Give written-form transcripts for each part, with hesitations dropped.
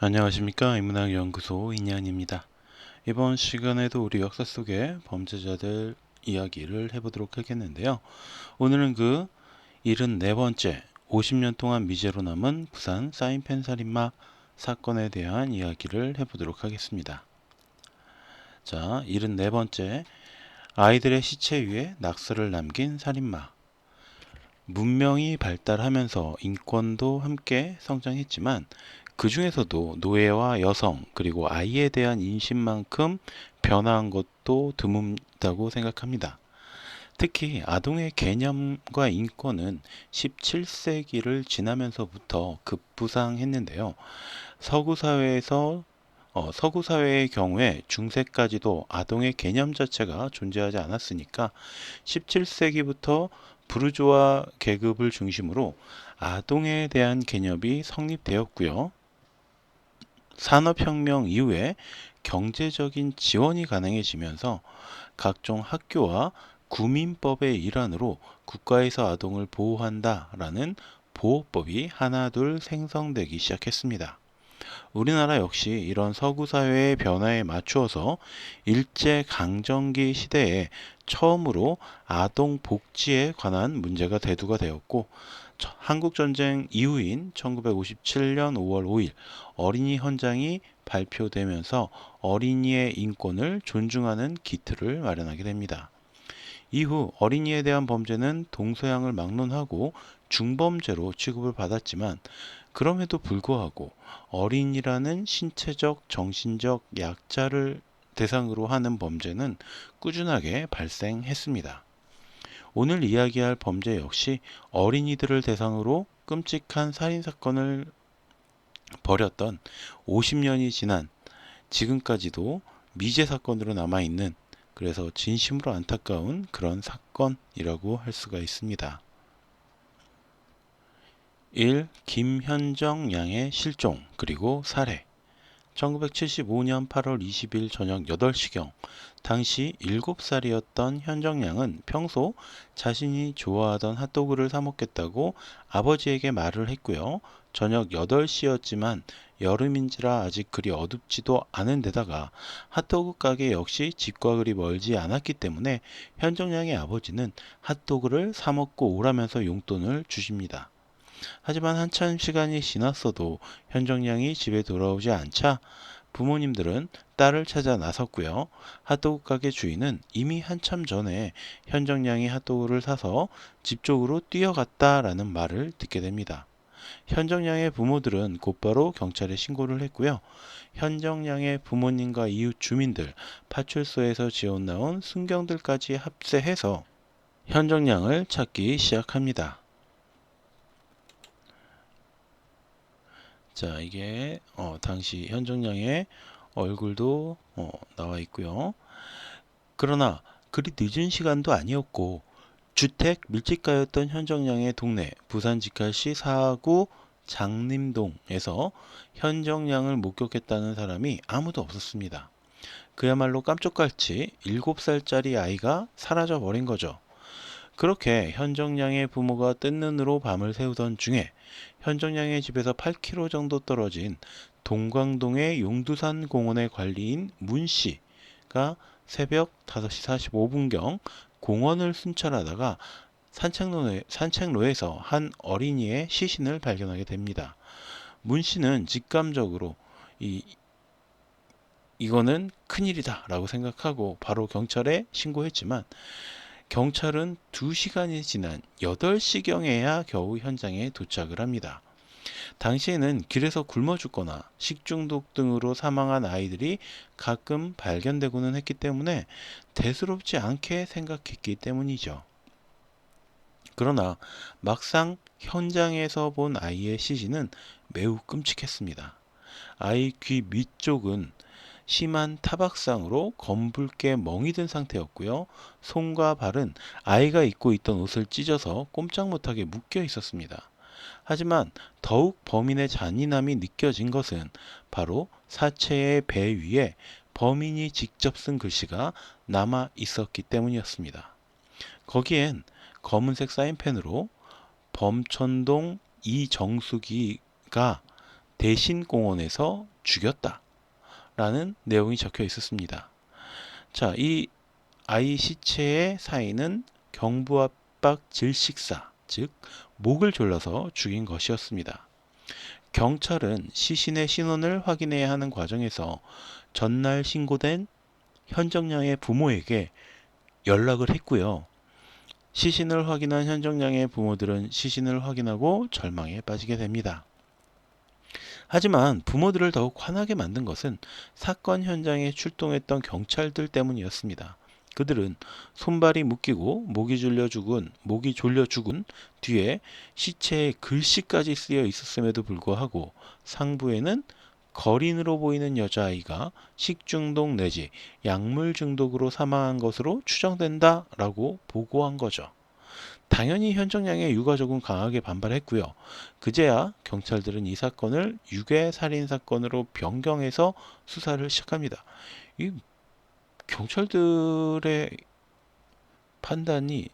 안녕하십니까. 인문학연구소 인양입니다. 이번 시간에도 우리 역사 속의 범죄자들 이야기를 해보도록 하겠는데요. 오늘은 그 74번째 50년 동안 미제로 남은 부산 사인펜 살인마 사건에 대한 이야기를 해보도록 하겠습니다. 자, 74번째 아이들의 시체 위에 낙서를 남긴 살인마. 문명이 발달하면서 인권도 함께 성장했지만 그 중에서도 노예와 여성 그리고 아이에 대한 인식만큼 변화한 것도 드물다고 생각합니다. 특히 아동의 개념과 인권은 17세기를 지나면서부터 급부상했는데요. 서구 사회에서 서구 사회의 경우에 중세까지도 아동의 개념 자체가 존재하지 않았으니까 17세기부터 부르주아 계급을 중심으로 아동에 대한 개념이 성립되었고요. 산업혁명 이후에 경제적인 지원이 가능해지면서 각종 학교와 구민법의 일환으로 국가에서 아동을 보호한다라는 보호법이 하나둘 생성되기 시작했습니다. 우리나라 역시 이런 서구 사회의 변화에 맞추어서 일제강점기 시대에 처음으로 아동 복지에 관한 문제가 대두가 되었고, 한국전쟁 이후인 1957년 5월 5일 어린이 헌장이 발표되면서 어린이의 인권을 존중하는 기틀을 마련하게 됩니다. 이후 어린이에 대한 범죄는 동서양을 막론하고 중범죄로 취급을 받았지만 그럼에도 불구하고 어린이라는 신체적, 정신적 약자를 대상으로 하는 범죄는 꾸준하게 발생했습니다. 오늘 이야기할 범죄 역시 어린이들을 대상으로 끔찍한 살인사건을 벌였던 50년이 지난 지금까지도 미제 사건으로 남아있는, 그래서 진심으로 안타까운 그런 사건이라고 할 수가 있습니다. 1. 김현정 양의 실종 그리고 살해. 1975년 8월 20일 저녁 8시경 당시 7살이었던 현정 양은 평소 자신이 좋아하던 핫도그를 사 먹겠다고 아버지에게 말을 했고요. 저녁 8시였지만 여름인지라 아직 그리 어둡지도 않은 데다가 핫도그 가게 역시 집과 그리 멀지 않았기 때문에 현정 양의 아버지는 핫도그를 사 먹고 오라면서 용돈을 주십니다. 하지만 한참 시간이 지났어도 현정양이 집에 돌아오지 않자 부모님들은 딸을 찾아 나섰고요. 핫도그 가게 주인은 이미 한참 전에 현정양이 핫도그를 사서 집 쪽으로 뛰어갔다라는 말을 듣게 됩니다. 현정양의 부모들은 곧바로 경찰에 신고를 했고요. 현정양의 부모님과 이웃 주민들, 파출소에서 지원 나온 순경들까지 합세해서 현정양을 찾기 시작합니다. 자, 이게 당시 현정양의 얼굴도 나와 있고요. 그러나 그리 늦은 시간도 아니었고 주택 밀집가였던 현정양의 동네 부산 직할시 사구 장림동에서 현정양을 목격했다는 사람이 아무도 없었습니다. 그야말로 깜짝같이 7살짜리 아이가 사라져 버린 거죠. 그렇게 현정양의 부모가 뜬 눈으로 밤을 새우던 중에 현정양의 집에서 8km 정도 떨어진 동광동의 용두산 공원의 관리인 문 씨가 새벽 5시 45분경 공원을 순찰하다가 산책로에서 한 어린이의 시신을 발견하게 됩니다. 문 씨는 직감적으로 이거는 큰일이다 라고 생각하고 바로 경찰에 신고했지만 경찰은 2시간이 지난 8시경에야 겨우 현장에 도착을 합니다. 당시에는 길에서 굶어 죽거나 식중독 등으로 사망한 아이들이 가끔 발견되고는 했기 때문에 대수롭지 않게 생각했기 때문이죠. 그러나 막상 현장에서 본 아이의 시신은 매우 끔찍했습니다. 아이 귀 밑쪽은 심한 타박상으로 검붉게 멍이 든 상태였고요. 손과 발은 아이가 입고 있던 옷을 찢어서 꼼짝 못하게 묶여 있었습니다. 하지만 더욱 범인의 잔인함이 느껴진 것은 바로 사체의 배 위에 범인이 직접 쓴 글씨가 남아 있었기 때문이었습니다. 거기엔 검은색 사인펜으로 범천동 이정숙이가 대신공원에서 죽였다 라는 내용이 적혀 있었습니다. 자, 이 아이 시체의 사인은 경부압박 질식사, 즉 목을 졸라서 죽인 것이었습니다. 경찰은 시신의 신원을 확인해야 하는 과정에서 전날 신고된 현정양의 부모에게 연락을 했고요. 시신을 확인한 현정양의 부모들은 시신을 확인하고 절망에 빠지게 됩니다. 하지만 부모들을 더욱 화나게 만든 것은 사건 현장에 출동했던 경찰들 때문이었습니다. 그들은 손발이 묶이고 목이 졸려 죽은 뒤에 시체에 글씨까지 쓰여 있었음에도 불구하고 상부에는 거린으로 보이는 여자아이가 식중독 내지 약물 중독으로 사망한 것으로 추정된다 라고 보고한 거죠. 당연히 현정양의 유가족은 강하게 반발했고요. 그제야 경찰들은 이 사건을 유괴살인사건으로 변경해서 수사를 시작합니다. 이 경찰들의 판단이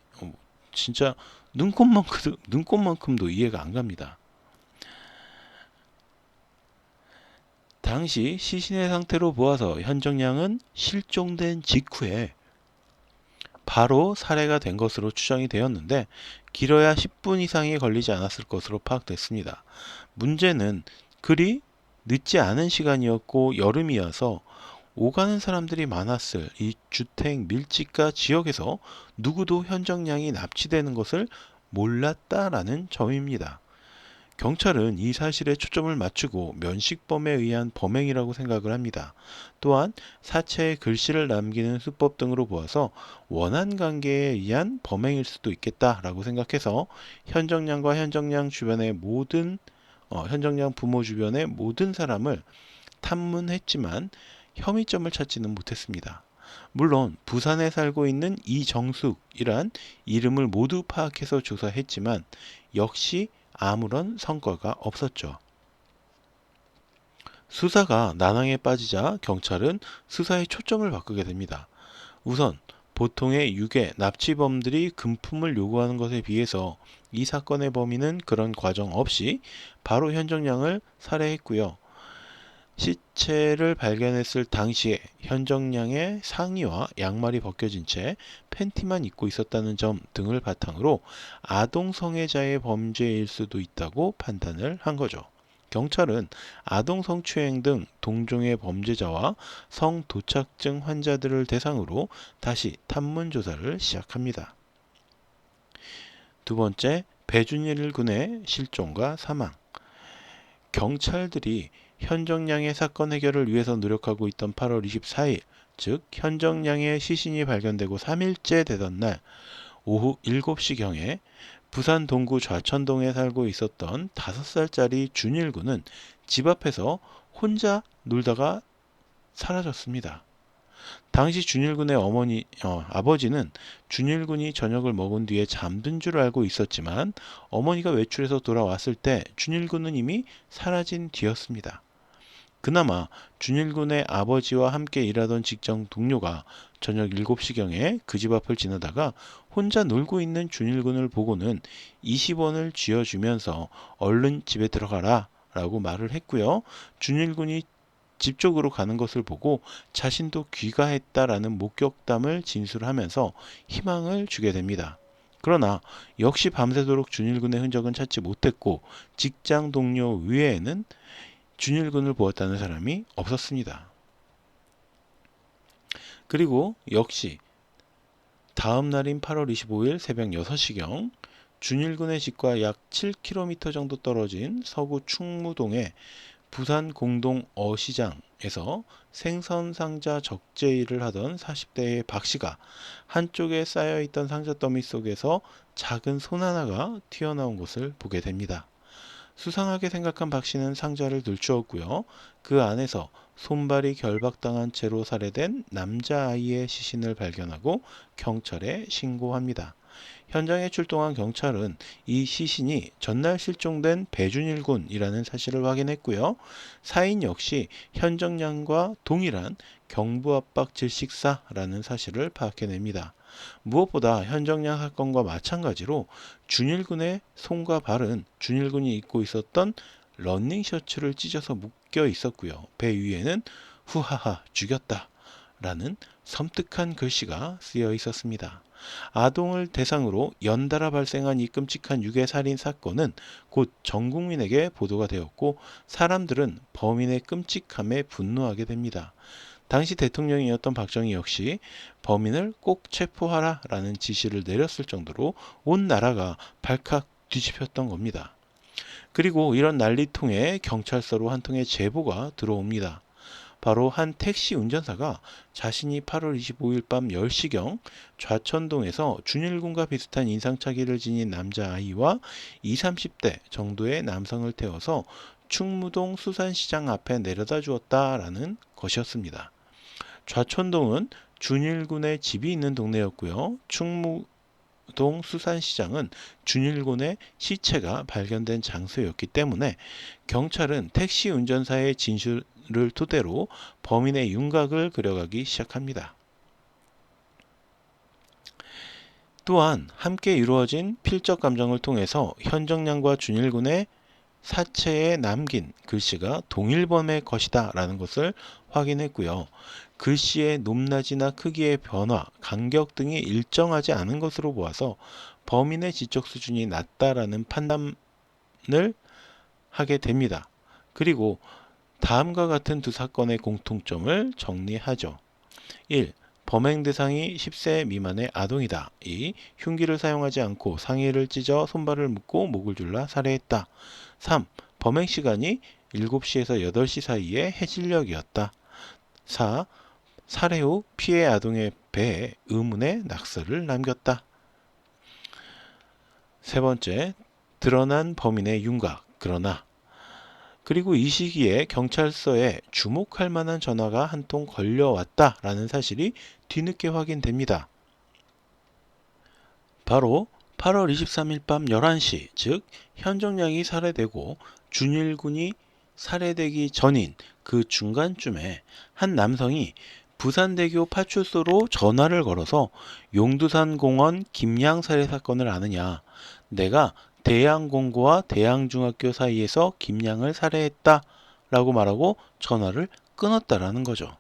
진짜 눈꼽만큼도 이해가 안 갑니다. 당시 시신의 상태로 보아서 현정양은 실종된 직후에 바로 살해가 된 것으로 추정이 되었는데 길어야 10분 이상이 걸리지 않았을 것으로 파악됐습니다. 문제는 그리 늦지 않은 시간이었고 여름이어서 오가는 사람들이 많았을 이 주택 밀집가 지역에서 누구도 현정양이 납치되는 것을 몰랐다라는 점입니다. 경찰은 이 사실에 초점을 맞추고 면식범에 의한 범행이라고 생각을 합니다. 또한 사체에 글씨를 남기는 수법 등으로 보아서 원한 관계에 의한 범행일 수도 있겠다라고 생각해서 현정양과 현정양 부모 주변의 모든 사람을 탐문했지만 혐의점을 찾지는 못했습니다. 물론 부산에 살고 있는 이정숙이란 이름을 모두 파악해서 조사했지만 역시 아무런 성과가 없었죠. 수사가 난항에 빠지자 경찰은 수사의 초점을 바꾸게 됩니다. 우선 보통의 유괴, 납치범들이 금품을 요구하는 것에 비해서 이 사건의 범인은 그런 과정 없이 바로 현정양을 살해했고요. 시체를 발견했을 당시에 현정양의 상의와 양말이 벗겨진 채 팬티만 입고 있었다는 점 등을 바탕으로 아동 성애자의 범죄일 수도 있다고 판단을 한 거죠. 경찰은 아동 성추행 등 동종의 범죄자와 성도착증 환자들을 대상으로 다시 탐문 조사를 시작합니다. 두 번째, 배준일 군의 실종과 사망. 경찰들이 현정양의 사건 해결을 위해서 노력하고 있던 8월 24일, 즉 현정양의 시신이 발견되고 3일째 되던 날 오후 7시경에 부산 동구 좌천동에 살고 있었던 5살짜리 준일 군은 집 앞에서 혼자 놀다가 사라졌습니다. 당시 준일 군의 아버지는 준일 군이 저녁을 먹은 뒤에 잠든 줄 알고 있었지만 어머니가 외출해서 돌아왔을 때 준일 군은 이미 사라진 뒤였습니다. 그나마 준일 군의 아버지와 함께 일하던 직장 동료가 저녁 7시경에 그 집 앞을 지나다가 혼자 놀고 있는 준일 군을 보고는 20원을 쥐어주면서 얼른 집에 들어가라 라고 말을 했고요. 준일 군이 집 쪽으로 가는 것을 보고 자신도 귀가했다라는 목격담을 진술하면서 희망을 주게 됩니다. 그러나 역시 밤새도록 준일 군의 흔적은 찾지 못했고 직장 동료 외에는 준일 군을 보았다는 사람이 없었습니다. 그리고 역시 다음 날인 8월 25일 새벽 6시경 준일 군의 집과 약 7km 정도 떨어진 서구 충무동의 부산 공동 어시장에서 생선 상자 적재일을 하던 40대의 박 씨가 한쪽에 쌓여있던 상자 더미 속에서 작은 손 하나가 튀어나온 것을 보게 됩니다. 수상하게 생각한 박 씨는 상자를 들추었고요. 그 안에서 손발이 결박당한 채로 살해된 남자아이의 시신을 발견하고 경찰에 신고합니다. 현장에 출동한 경찰은 이 시신이 전날 실종된 배준일 군이라는 사실을 확인했고요. 사인 역시 현정양과 동일한 경부압박 질식사라는 사실을 파악해냅니다. 무엇보다 현정양 사건과 마찬가지로 준일 군의 손과 발은 준일 군이 입고 있었던 러닝 셔츠를 찢어서 묶여 있었고요. 배 위에는 후하하 죽였다 라는 섬뜩한 글씨가 쓰여 있었습니다. 아동을 대상으로 연달아 발생한 이 끔찍한 유괴살인 사건은 곧 전 국민에게 보도가 되었고 사람들은 범인의 끔찍함에 분노하게 됩니다. 당시 대통령이었던 박정희 역시 범인을 꼭 체포하라 라는 지시를 내렸을 정도로 온 나라가 발칵 뒤집혔던 겁니다. 그리고 이런 난리통에 경찰서로 한 통의 제보가 들어옵니다. 바로 한 택시 운전사가 자신이 8월 25일 밤 10시경 좌천동에서 준일군과 비슷한 인상착의를 지닌 남자아이와 20, 30대 정도의 남성을 태워서 충무동 수산시장 앞에 내려다 주었다라는 것이었습니다. 좌천동은 준일군의 집이 있는 동네였고요. 충무동 수산시장은 준일군의 시체가 발견된 장소였기 때문에 경찰은 택시 운전사의 진술을 토대로 범인의 윤곽을 그려가기 시작합니다. 또한 함께 이루어진 필적 감정을 통해서 현정양과 준일군의 사체에 남긴 글씨가 동일범의 것이다 라는 것을 확인했고요. 글씨의 높낮이나 크기의 변화, 간격 등이 일정하지 않은 것으로 보아서 범인의 지적 수준이 낮다라는 판단을 하게 됩니다. 그리고 다음과 같은 두 사건의 공통점을 정리하죠. 1. 범행 대상이 10세 미만의 아동이다. 2. 흉기를 사용하지 않고 상의를 찢어 손발을 묶고 목을 졸라 살해했다. 3. 범행 시간이 7시에서 8시 사이의 해질녘이었다. 4. 살해 후 피해 아동의 배에 의문의 낙서를 남겼다. 세 번째, 드러난 범인의 윤곽. 그러나 그리고 이 시기에 경찰서에 주목할 만한 전화가 한 통 걸려왔다라는 사실이 뒤늦게 확인됩니다. 바로 8월 23일 밤 11시, 즉 현정양이 살해되고 준일군이 살해되기 전인 그 중간쯤에 한 남성이 부산대교 파출소로 전화를 걸어서 용두산공원 김양 살해 사건을 아느냐, 내가 대양공고와 대양중학교 사이에서 김양을 살해했다 라고 말하고 전화를 끊었다라는 거죠.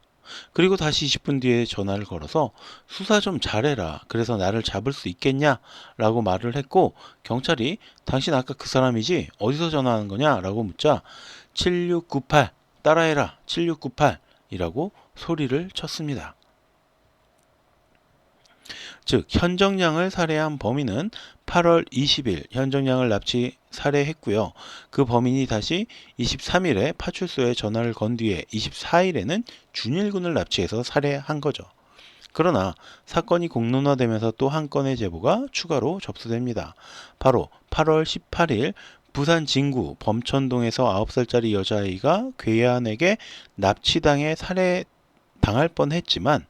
그리고 다시 20분 뒤에 전화를 걸어서 수사 좀 잘해라. 그래서 나를 잡을 수 있겠냐? 라고 말을 했고 경찰이 당신 아까 그 사람이지? 어디서 전화하는 거냐? 라고 묻자 7698 따라해라. 7698 이라고 소리를 쳤습니다. 즉 현정양을 살해한 범인은 8월 20일 현정양을 납치 살해했고요. 그 범인이 다시 23일에 파출소에 전화를 건 뒤에 24일에는 준일군을 납치해서 살해한 거죠. 그러나 사건이 공론화되면서 또 한 건의 제보가 추가로 접수됩니다. 바로 8월 18일 부산 진구 범천동에서 9살짜리 여자아이가 괴한에게 납치당해 살해당할 뻔했지만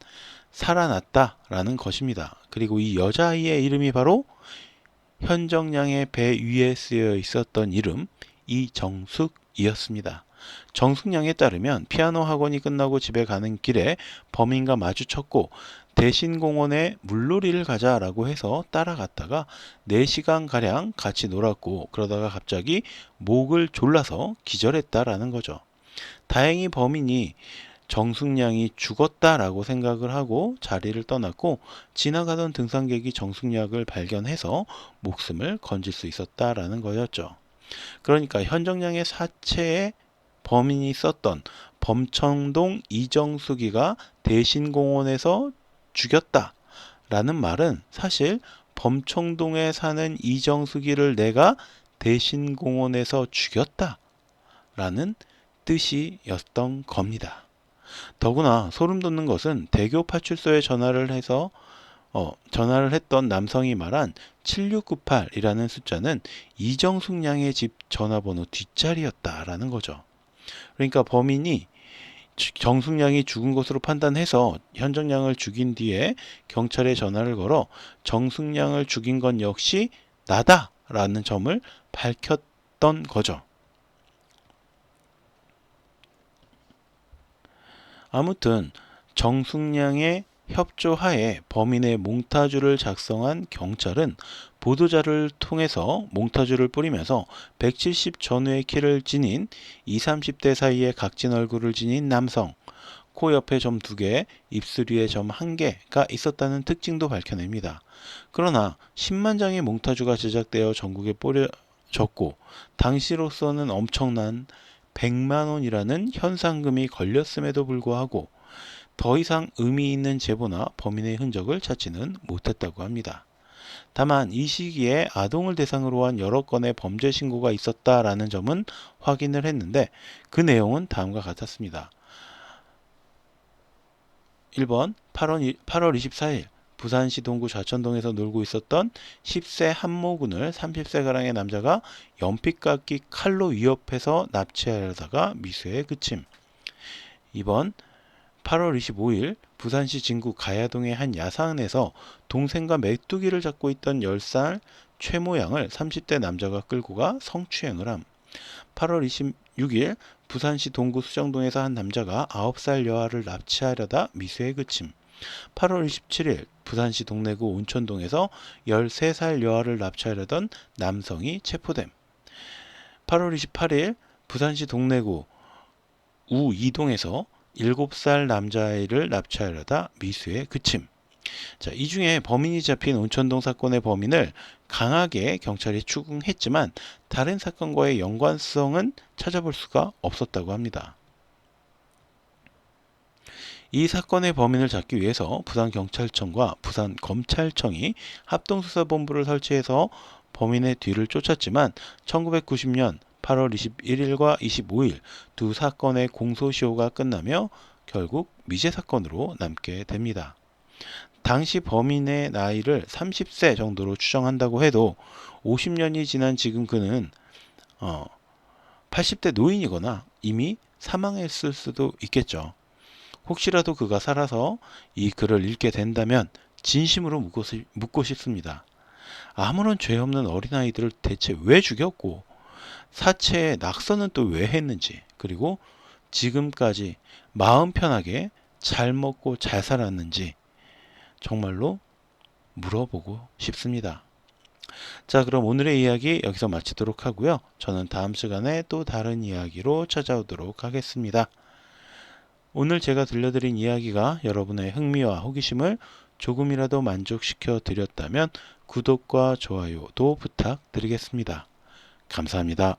살아났다라는 것입니다. 그리고 이 여자아이의 이름이 바로 현정양의 배 위에 쓰여 있었던 이름 이정숙이었습니다. 정숙양에 따르면 피아노 학원이 끝나고 집에 가는 길에 범인과 마주쳤고 대신공원에 물놀이를 가자라고 해서 따라갔다가 4시간가량 같이 놀았고 그러다가 갑자기 목을 졸라서 기절했다라는 거죠. 다행히 범인이 정숙양이 죽었다라고 생각을 하고 자리를 떠났고 지나가던 등산객이 정숙양을 발견해서 목숨을 건질 수 있었다라는 거였죠. 그러니까 현정양의 사체에 범인이 썼던 범천동 이정숙이가 대신공원에서 죽였다라는 말은 사실 범천동에 사는 이정숙이를 내가 대신공원에서 죽였다라는 뜻이었던 겁니다. 더구나 소름 돋는 것은 대교 파출소에 전화를 했던 남성이 말한 7698이라는 숫자는 이정숙 양의 집 전화번호 뒷자리였다라는 거죠. 그러니까 범인이 정숙 양이 죽은 것으로 판단해서 현정 양을 죽인 뒤에 경찰에 전화를 걸어 정숙 양을 죽인 건 역시 나다라는 점을 밝혔던 거죠. 아무튼 정숙양의 협조하에 범인의 몽타주를 작성한 경찰은 보도자를 통해서 몽타주를 뿌리면서 170 전후의 키를 지닌 20, 30대 사이의 각진 얼굴을 지닌 남성, 코 옆에 점 2개, 입술 위에 점 1개가 있었다는 특징도 밝혀냅니다. 그러나 10만 장의 몽타주가 제작되어 전국에 뿌려졌고 당시로서는 엄청난 100만 원이라는 현상금이 걸렸음에도 불구하고 더 이상 의미 있는 제보나 범인의 흔적을 찾지는 못했다고 합니다. 다만 이 시기에 아동을 대상으로 한 여러 건의 범죄 신고가 있었다라는 점은 확인을 했는데 그 내용은 다음과 같았습니다. 1번 8월 24일 부산시 동구 좌천동에서 놀고 있었던 10세 한모군을 30세가량의 남자가 연필깎이 칼로 위협해서 납치하려다가 미수에 그침. 2번 8월 25일 부산시 진구 가야동의 한 야산에서 동생과 메뚜기를 잡고 있던 10살 최모 양을 30대 남자가 끌고 가 성추행을 함. 8월 26일 부산시 동구 수정동에서 한 남자가 9살 여아를 납치하려다 미수에 그침. 8월 27일 부산시 동래구 온천동에서 13살 여아를 납치하려던 남성이 체포됨. 8월 28일 부산시 동래구 우2동에서 7살 남자아이를 납치하려다 미수에 그침. 자, 이 중에 범인이 잡힌 온천동 사건의 범인을 강하게 경찰이 추궁했지만 다른 사건과의 연관성은 찾아볼 수가 없었다고 합니다. 이 사건의 범인을 잡기 위해서 부산경찰청과 부산검찰청이 합동수사본부를 설치해서 범인의 뒤를 쫓았지만 1990년 8월 21일과 25일 두 사건의 공소시효가 끝나며 결국 미제 사건으로 남게 됩니다. 당시 범인의 나이를 30세 정도로 추정한다고 해도 50년이 지난 지금 그는 80대 노인이거나 이미 사망했을 수도 있겠죠. 혹시라도 그가 살아서 이 글을 읽게 된다면 진심으로 묻고 싶습니다. 아무런 죄 없는 어린아이들을 대체 왜 죽였고 사체의 낙서는 또 왜 했는지, 그리고 지금까지 마음 편하게 잘 먹고 잘 살았는지 정말로 물어보고 싶습니다. 자, 그럼 오늘의 이야기 여기서 마치도록 하고요. 저는 다음 시간에 또 다른 이야기로 찾아오도록 하겠습니다. 오늘 제가 들려드린 이야기가 여러분의 흥미와 호기심을 조금이라도 만족시켜 드렸다면 구독과 좋아요도 부탁드리겠습니다. 감사합니다.